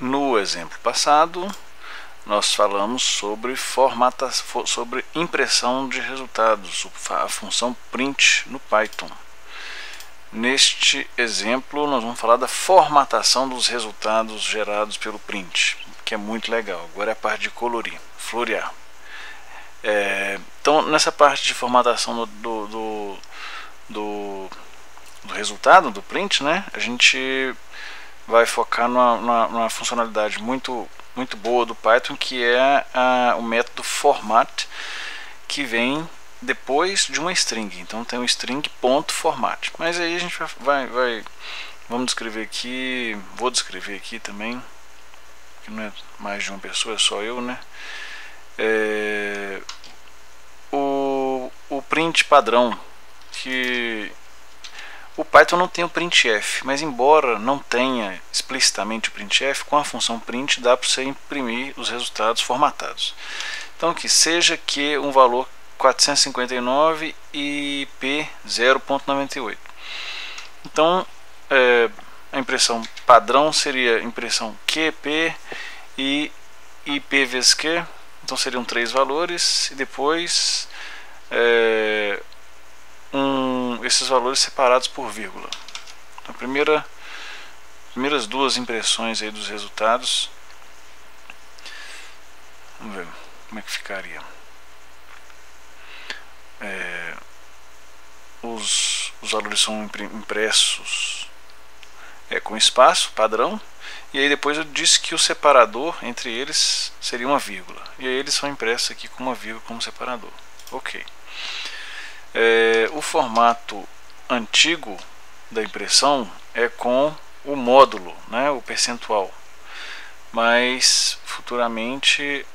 No exemplo passado, nós falamos sobre sobre impressão de resultados, a função print no Python. Neste exemplo, nós vamos falar da formatação dos resultados gerados pelo print, que é muito legal. Agora é a parte de colorir, florear. Então, nessa parte de formatação do resultado do print, né, a gente vai focar numa funcionalidade muito boa do Python, que é o método format, que vem depois de uma string. Então tem um string.format. Mas aí a gente vamos descrever aqui, vou descrever aqui também, que não é mais de uma pessoa, é só eu, né? O print padrão, que o Python não tem o printf, mas embora não tenha explicitamente o printf, com a função print dá para você imprimir os resultados formatados. Então que seja que um valor 459 e IP 0.98. Então a impressão padrão seria impressão QP e IP vezes Q. Então seriam 3 valores e depois esses valores separados por vírgula. Então, primeiras duas impressões aí dos resultados. Vamos ver como é que ficaria. Os valores são impressos com espaço padrão, e aí depois eu disse que o separador entre eles seria uma vírgula, e aí eles são impressos aqui com uma vírgula como separador. Ok. O formato antigo da impressão é com o módulo, né, o percentual, mas futuramente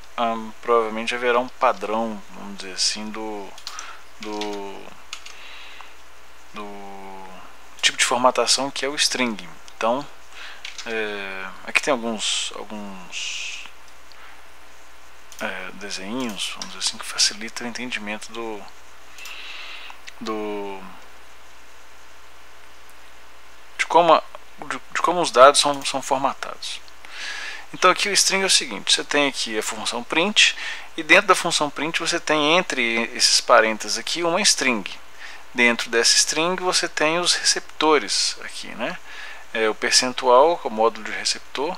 provavelmente haverá um padrão, vamos dizer assim, do tipo de formatação, que é o string. Então aqui tem alguns desenhos, vamos dizer assim, que facilitam o entendimento de como os dados são formatados. Então aqui o string é o seguinte: você tem aqui a função print, e dentro da função print você tem entre esses parênteses aqui uma string. Dentro dessa string você tem os receptores aqui, né? O percentual, o módulo de receptor,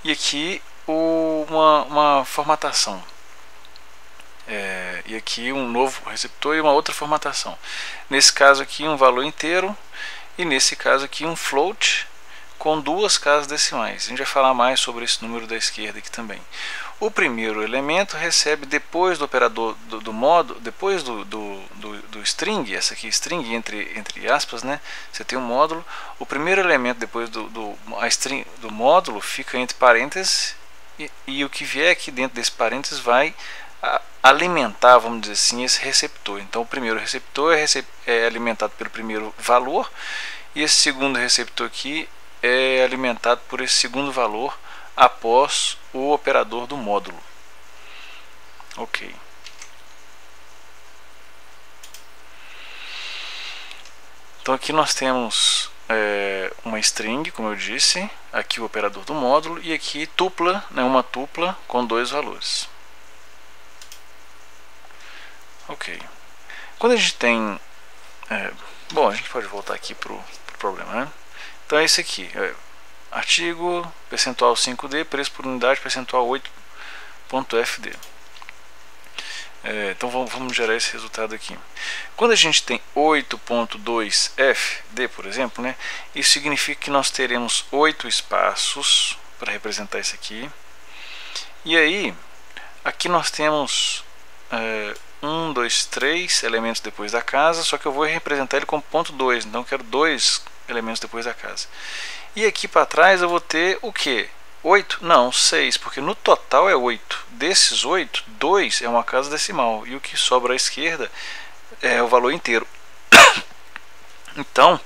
e aqui uma formatação. E aqui um novo receptor e uma outra formatação. Nesse caso aqui um valor inteiro, e nesse caso aqui um float com 2 casas decimais. A gente vai falar mais sobre esse número da esquerda aqui também. O primeiro elemento recebe depois do operador do módulo, depois do string, essa aqui string entre aspas, né? Você tem um módulo. O primeiro elemento depois a string do módulo fica entre parênteses, e o que vier aqui dentro desse parênteses vai alimentar, vamos dizer assim, esse receptor. Então o primeiro receptor é alimentado pelo primeiro valor, e esse segundo receptor aqui é alimentado por esse segundo valor após o operador do módulo. Ok. Então aqui nós temos uma string, como eu disse, aqui o operador do módulo, e aqui tupla, né, uma tupla com 2 valores. Ok. Quando a gente tem... bom, a gente pode voltar aqui para o problema, né? Então é esse aqui. Artigo, percentual 5D, preço por unidade, percentual 8.fd. Então vamos gerar esse resultado aqui. Quando a gente tem 8.2fd, por exemplo, né, isso significa que nós teremos 8 espaços para representar isso aqui. E aí, aqui nós temos 1, 2, 3 elementos depois da casa, só que eu vou representar ele como ponto 2, então eu quero 2 elementos depois da casa. E aqui para trás eu vou ter o que? 8? Não, 6, porque no total é 8. Desses 8, 2 é uma casa decimal, e o que sobra à esquerda é o valor inteiro. Então,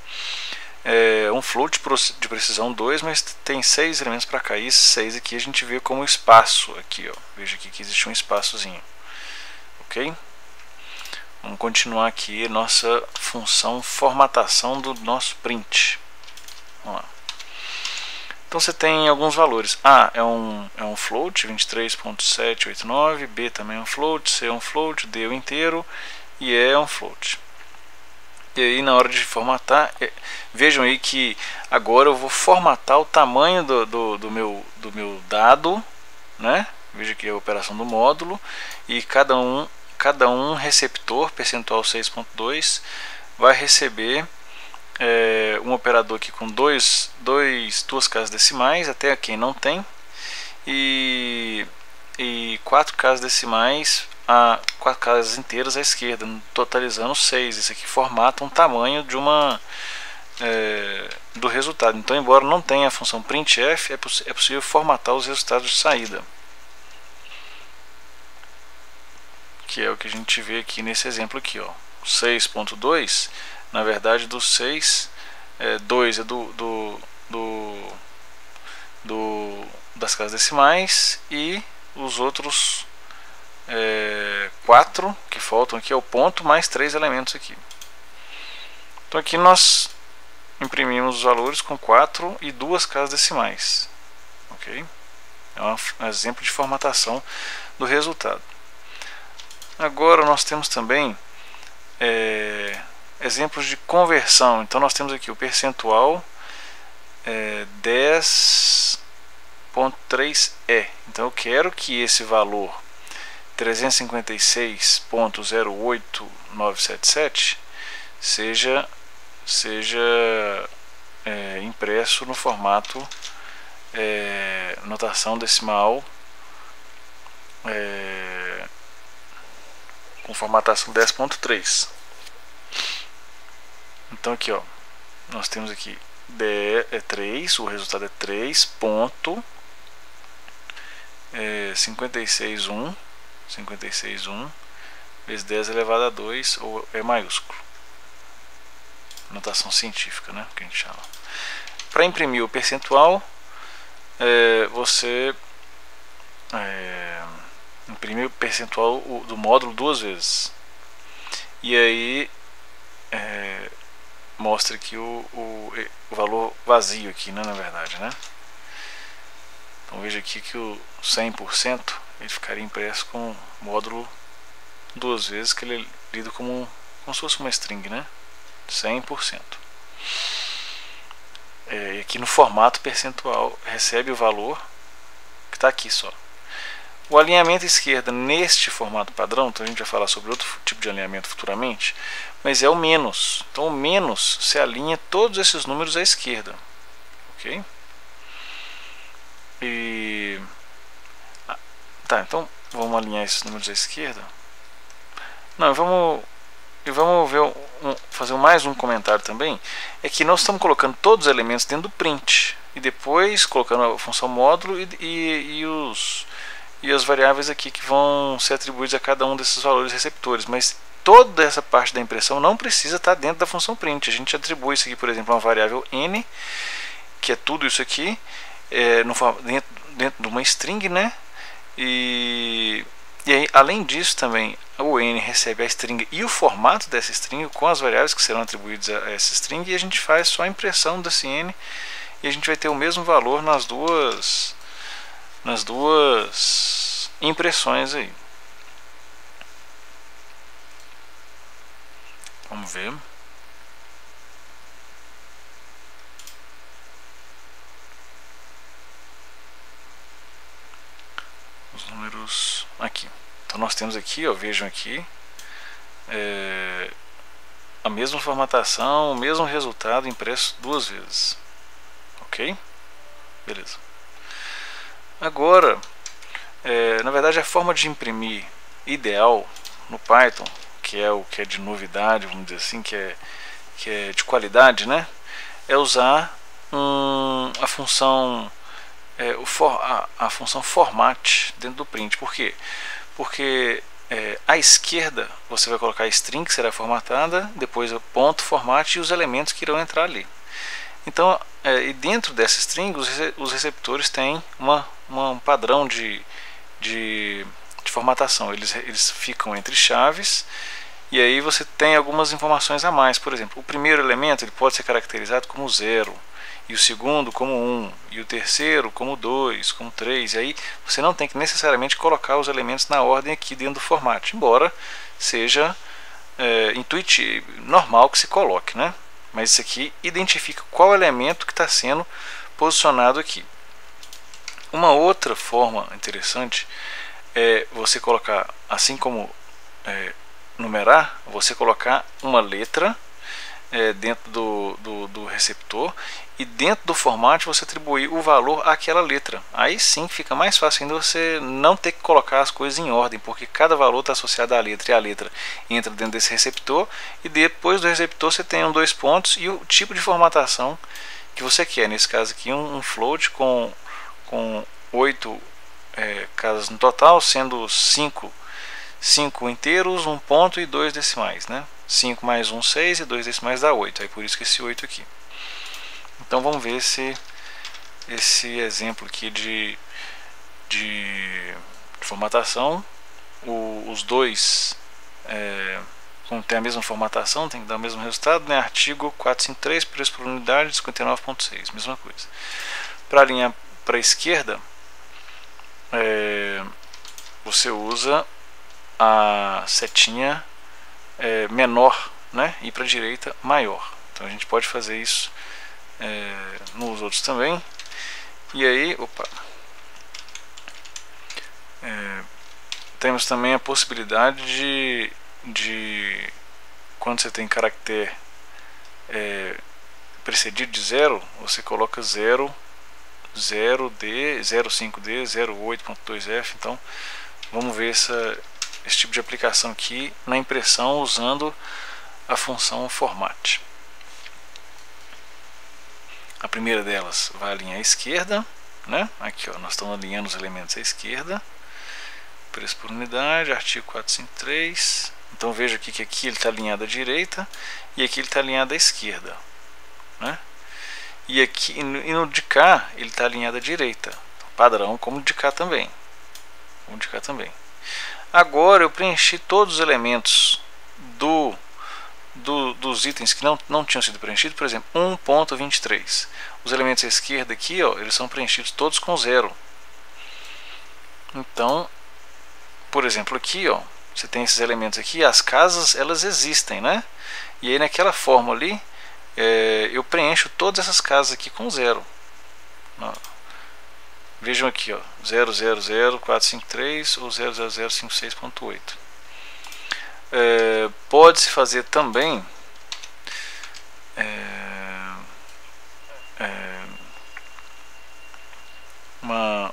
um float de precisão 2, mas tem 6 elementos para cá. E esses 6 aqui a gente vê como espaço. Aqui, ó. Veja aqui que existe um espaçozinho. Ok? Vamos continuar aqui nossa função formatação do nosso print. Vamos lá. Então você tem alguns valores. A é um float, 23.789, B também é um float, C é um float, D é um inteiro e E é um float. E aí na hora de formatar, vejam aí que agora eu vou formatar o tamanho do meu dado, né? Veja aqui a operação do módulo, e cada um receptor, percentual 6.2, vai receber um operador aqui com duas casas decimais, até aqui não tem, e 4 casas decimais, 4 casas inteiras à esquerda, totalizando 6. Isso aqui formata um tamanho de do resultado. Então, embora não tenha a função printf, é possível formatar os resultados de saída, que é o que a gente vê aqui nesse exemplo aqui, ó. 6.2, na verdade, do 6, 2 é das casas decimais, e os outros 4 que faltam aqui é o ponto, mais 3 elementos aqui. Então aqui nós imprimimos os valores com 4 e 2 casas decimais, ok? É um exemplo de formatação do resultado. Agora nós temos também exemplos de conversão. Então nós temos aqui o percentual 10.3e. Então eu quero que esse valor 356.08977 seja impresso no formato notação decimal com formatação 10.3. Então aqui, ó, nós temos aqui 3, o resultado é 3.561 vezes 10 elevado a 2, ou E maiúsculo, notação científica, né, que a gente chama. Para imprimir o percentual, você imprime o percentual do módulo 2 vezes, e aí mostra aqui o valor vazio aqui, né, na verdade, né? Então veja aqui que o 100% ele ficaria impresso com o módulo 2 vezes, que ele é lido como se fosse uma string, né? 100%. E aqui no formato percentual recebe o valor que está aqui só. O alinhamento à esquerda neste formato padrão, então a gente vai falar sobre outro tipo de alinhamento futuramente, mas é o menos. Então o menos se alinha todos esses números à esquerda, ok? Tá, então vamos alinhar esses números à esquerda. Não, vamos ver fazer mais um comentário também. É que nós estamos colocando todos os elementos dentro do print e depois colocando a função módulo e as variáveis aqui que vão ser atribuídas a cada um desses valores receptores, mas toda essa parte da impressão não precisa estar dentro da função print. A gente atribui isso aqui, por exemplo, a uma variável n, que é tudo isso aqui, dentro de uma string, né? E aí, além disso, também o n recebe a string e o formato dessa string com as variáveis que serão atribuídas a essa string, e a gente faz só a impressão desse n, e a gente vai ter o mesmo valor nas duas impressões aí. Vamos ver. Os números aqui. Então nós temos aqui, ó, vejam aqui, a mesma formatação, o mesmo resultado impresso 2 vezes. Ok? Beleza. Agora, na verdade, a forma de imprimir ideal no Python, que é o que é de novidade, vamos dizer assim, que é de qualidade, né? É usar a função a função format dentro do print. Por quê? Porque à esquerda você vai colocar a string que será formatada, depois o ponto format e os elementos que irão entrar ali. Então, e dentro dessa string os receptores têm um padrão de formatação. Eles ficam entre chaves, e aí você tem algumas informações a mais. Por exemplo, o primeiro elemento ele pode ser caracterizado como 0, e o segundo como 1, e o terceiro como 2, como 3, e aí você não tem que necessariamente colocar os elementos na ordem aqui dentro do format, embora seja intuitivo, normal que se coloque, né? Mas isso aqui identifica qual elemento que está sendo posicionado aqui. Uma outra forma interessante é você colocar, assim como numerar, você colocar uma letra dentro do receptor, e dentro do format você atribuir o valor àquela letra. Aí sim fica mais fácil ainda você não ter que colocar as coisas em ordem, porque cada valor está associado à letra, e a letra entra dentro desse receptor, e depois do receptor você tem 2 pontos e o tipo de formatação que você quer. Nesse caso aqui um float com 8 casas no total, sendo 5 inteiros, 1 ponto e 2 decimais, né? 5 mais 1, 6, e 2 decimais dá 8, aí por isso que esse 8 aqui. Então vamos ver esse exemplo aqui de formatação. Os dois como tem a mesma formatação, tem que dar o mesmo resultado, né? Artigo 453, preço por unidade, 59,6, mesma coisa. Para a linha para a esquerda, você usa a setinha menor, né? E para a direita maior. Então a gente pode fazer isso nos outros também. E aí, temos também a possibilidade de quando você tem caractere precedido de 0, você coloca 0, 0D, 05D, 08.2F. Então vamos ver esse tipo de aplicação aqui na impressão usando a função format. A primeira delas vai alinhar à esquerda, né? Aqui ó, nós estamos alinhando os elementos à esquerda. Preço por unidade, artigo 453. Então veja aqui que aqui ele está alinhado à direita e aqui ele está alinhado à esquerda, né? E aqui e no de cá ele está alinhado à direita, padrão como de cá também. Agora eu preenchi todos os elementos dos itens que não tinham sido preenchidos. Por exemplo, 1.23. Os elementos à esquerda aqui, ó, eles são preenchidos todos com 0. Então, por exemplo, aqui, ó, você tem esses elementos aqui, as casas elas existem, né? E aí naquela forma ali, eu preencho todas essas casas aqui com 0. Vejam aqui, ó, 0000453 ou 00056.8. Pode-se fazer também uma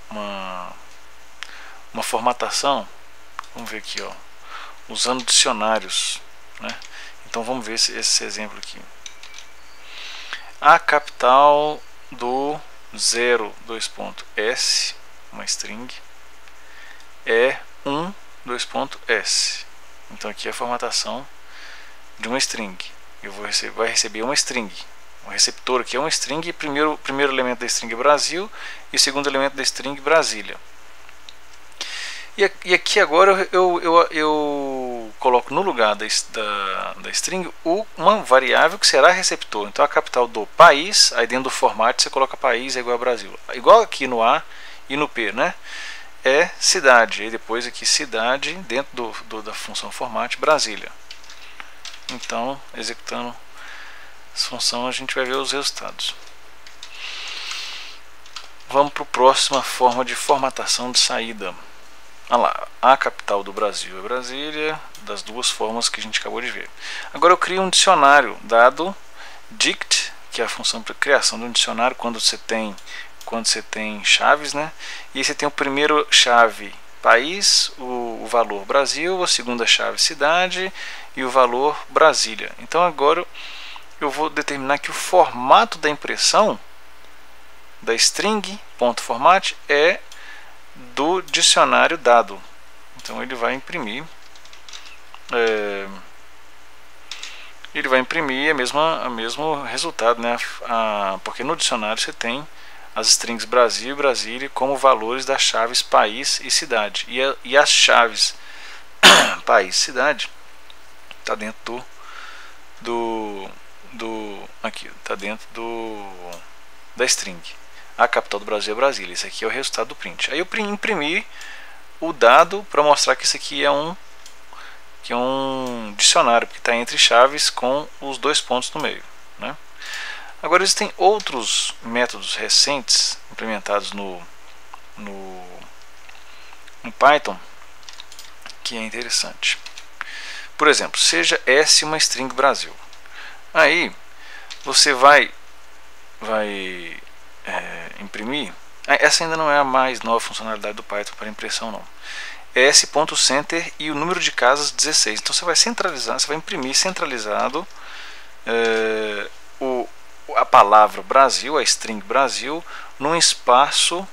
formatação. Vamos ver aqui, ó, usando dicionários, né? Então vamos ver esse exemplo aqui. A capital do 2.s, uma string, é 2.s. Então aqui é a formatação de uma string. Vai receber uma string. O receptor aqui é uma string, e primeiro elemento da string é Brasil e o segundo elemento da string Brasília. E aqui agora eu coloco no lugar da string uma variável que será receptor. Então a capital do país, aí dentro do format você coloca país é igual a Brasil. Igual aqui no A e no P, né? É cidade. E depois aqui cidade dentro da função format Brasília. Então, executando essa função, a gente vai ver os resultados. Vamos para a próxima forma de formatação de saída. Olha lá, a capital do Brasil é Brasília, das duas formas que a gente acabou de ver. Agora eu crio um dicionário dado dict, que é a função para criação de um dicionário quando você tem chaves, né? E aí você tem o primeiro chave país, o valor Brasil, a segunda chave cidade e o valor Brasília. Então agora eu vou determinar que o formato da impressão da string.format é do dicionário dado. Então ele vai imprimir o mesmo resultado, né? Porque no dicionário você tem as strings Brasil e Brasília como valores das chaves país e cidade, e as chaves país e cidade está dentro aqui está dentro da string. A capital do Brasil é Brasília. Esse aqui é o resultado do print. Aí eu imprimi o dado para mostrar que isso aqui é um dicionário, porque está entre chaves com os dois pontos no meio, né? Agora existem outros métodos recentes implementados no Python que é interessante. Por exemplo, seja S uma string Brasil. Aí você vai imprimir. Essa ainda não é a mais nova funcionalidade do Python para impressão, não. É s.center e o número de casas 16. Então você vai centralizar, você vai imprimir centralizado a palavra Brasil, a string Brasil, num espaço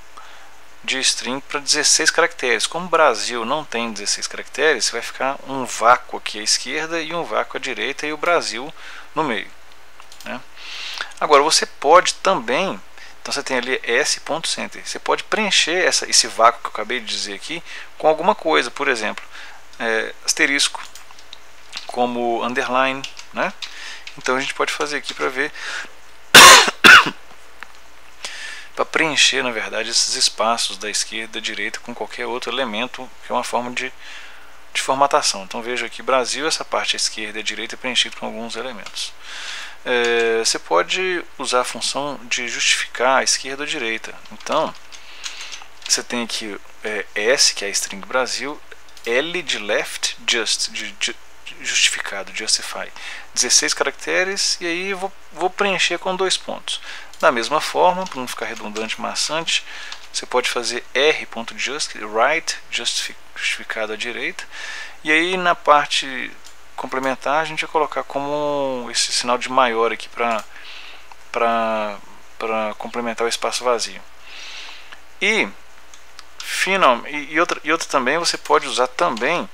de string para 16 caracteres. Como Brasil não tem 16 caracteres, vai ficar um vácuo aqui à esquerda e um vácuo à direita e o Brasil no meio, né? Agora você pode também, então você tem ali s.center, você pode preencher esse vácuo que eu acabei de dizer aqui com alguma coisa, por exemplo, asterisco, como underline, né? Então a gente pode fazer aqui para ver para preencher, na verdade, esses espaços da esquerda e da direita com qualquer outro elemento, que é uma forma de formatação. Então veja aqui, Brasil, essa parte à esquerda e à direita é preenchido com alguns elementos. Você pode usar a função de justificar a esquerda ou a direita. Então você tem aqui S, que é a string Brasil, L de left, just, de justificado, justify, 16 caracteres, e aí eu vou preencher com 2 pontos. Da mesma forma, para não ficar redundante, maçante, você pode fazer r.just, right, justificado à direita, e aí na parte complementar a gente vai colocar como esse sinal de maior aqui para complementar o espaço vazio. E outra também, você pode usar também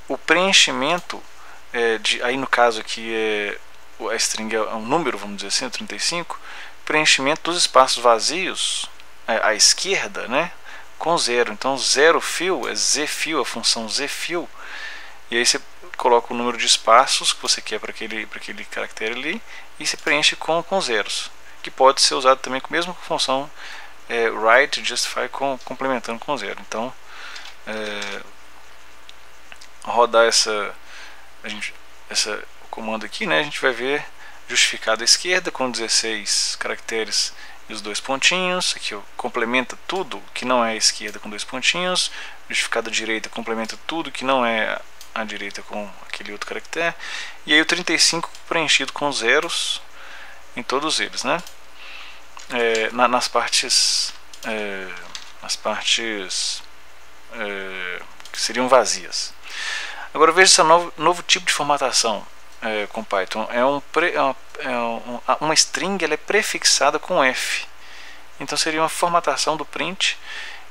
o preenchimento aí no caso aqui a string é um número, vamos dizer assim, o 35, preenchimento dos espaços vazios à esquerda, né, com 0. Então 0 fill é zfill, a função zfill, e aí você coloca o número de espaços que você quer para aquele caractere ali e se preenche com zeros, que pode ser usado também com a mesma função right, justify, complementando com 0. Então rodar o comando aqui, né, a gente vai ver justificado à esquerda com 16 caracteres e os 2 pontinhos. Aqui ó, complementa tudo que não é à esquerda com 2 pontinhos. Justificado à direita complementa tudo que não é à direita com aquele outro caractere. E aí o 35 preenchido com zeros em todos eles, né? Nas partes que seriam vazias. Agora veja esse novo tipo de formatação com Python. Uma string, ela é prefixada com F. Então seria uma formatação do print.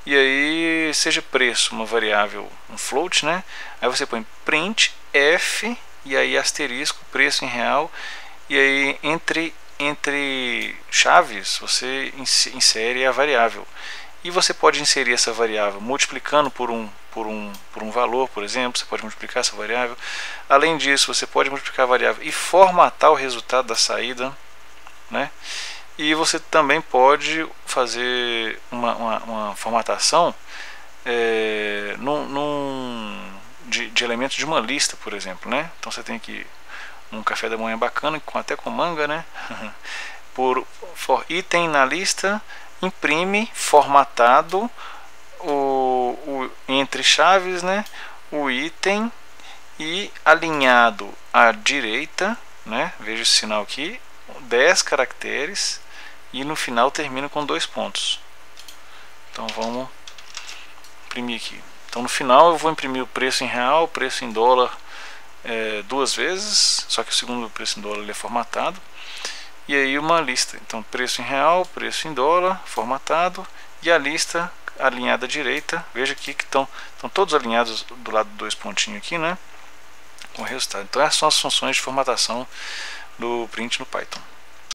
E aí, seja preço uma variável, um float, né? Aí você põe print F e aí asterisco, preço em real. E aí entre chaves você insere a variável. E você pode inserir essa variável multiplicando por um valor, por exemplo. Você pode multiplicar essa variável. Além disso, você pode multiplicar a variável e formatar o resultado da saída, né? E você também pode fazer uma formatação de elementos de uma lista, por exemplo, né? Então você tem aqui um café da manhã bacana, até com manga, né? For item na lista, imprime formatado entre chaves, né? O item e alinhado à direita, né? Veja esse sinal aqui, 10 caracteres. E no final termina com 2 pontos. Então vamos imprimir aqui. Então no final eu vou imprimir o preço em real, o preço em dólar 2 vezes, só que o segundo preço em dólar ele é formatado. E aí uma lista. Então preço em real, preço em dólar, formatado. E a lista alinhada à direita. Veja aqui que estão todos alinhados do lado dos 2 pontinhos aqui, né? Com o resultado. Então essas são as funções de formatação do print no Python.